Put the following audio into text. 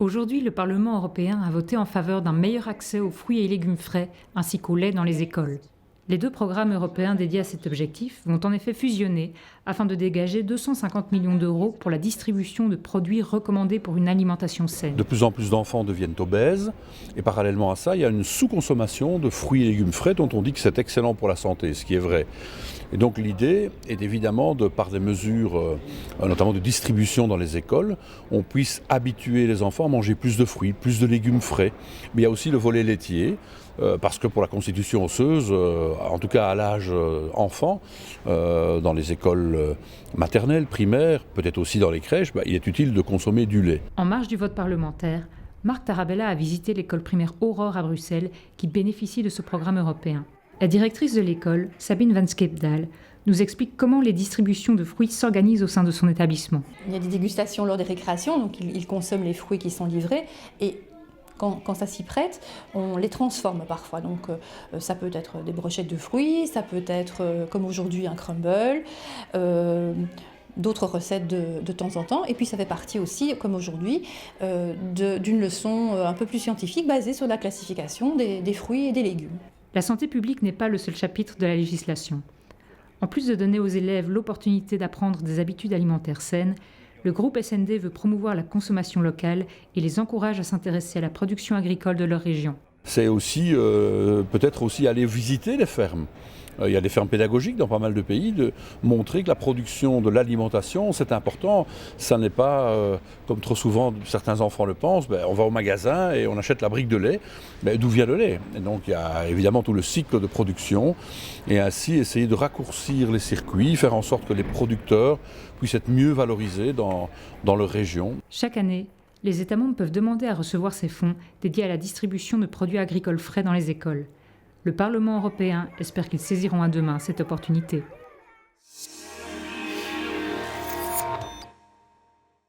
Aujourd'hui, le Parlement européen a voté en faveur d'un meilleur accès aux fruits et légumes frais ainsi qu'au lait dans les écoles. Les deux programmes européens dédiés à cet objectif vont en effet fusionner afin de dégager 250 millions d'euros pour la distribution de produits recommandés pour une alimentation saine. De plus en plus d'enfants deviennent obèses et parallèlement à ça, il y a une sous-consommation de fruits et légumes frais dont on dit que c'est excellent pour la santé, ce qui est vrai. Et donc l'idée est évidemment par des mesures, notamment de distribution dans les écoles, on puisse habituer les enfants à manger plus de fruits, plus de légumes frais. Mais il y a aussi le volet laitier, parce que pour la constitution osseuse, en tout cas à l'âge enfant, dans les écoles maternelles, primaires, peut-être aussi dans les crèches, il est utile de consommer du lait. En marge du vote parlementaire, Marc Tarabella a visité l'école primaire Aurore à Bruxelles qui bénéficie de ce programme européen. La directrice de l'école, Sabine Van Skeepdahl, nous explique comment les distributions de fruits s'organisent au sein de son établissement. Il y a des dégustations lors des récréations, donc ils consomment les fruits qui sont livrés et quand ça s'y prête, on les transforme parfois. Donc ça peut être des brochettes de fruits, ça peut être comme aujourd'hui un crumble, d'autres recettes de temps en temps. Et puis ça fait partie aussi, comme aujourd'hui, d'une leçon un peu plus scientifique basée sur la classification des fruits et des légumes. La santé publique n'est pas le seul chapitre de la législation. En plus de donner aux élèves l'opportunité d'apprendre des habitudes alimentaires saines, le groupe SND veut promouvoir la consommation locale et les encourage à s'intéresser à la production agricole de leur région. C'est aussi peut-être aussi aller visiter les fermes. Il y a des fermes pédagogiques dans pas mal de pays, de montrer que la production de l'alimentation, c'est important. Ça n'est pas, comme trop souvent certains enfants le pensent, on va au magasin et on achète la brique de lait. D'où vient le lait? Et donc il y a évidemment tout le cycle de production et ainsi essayer de raccourcir les circuits, faire en sorte que les producteurs puissent être mieux valorisés dans leur région. Chaque année, les États membres peuvent demander à recevoir ces fonds dédiés à la distribution de produits agricoles frais dans les écoles. Le Parlement européen espère qu'ils saisiront à demain cette opportunité.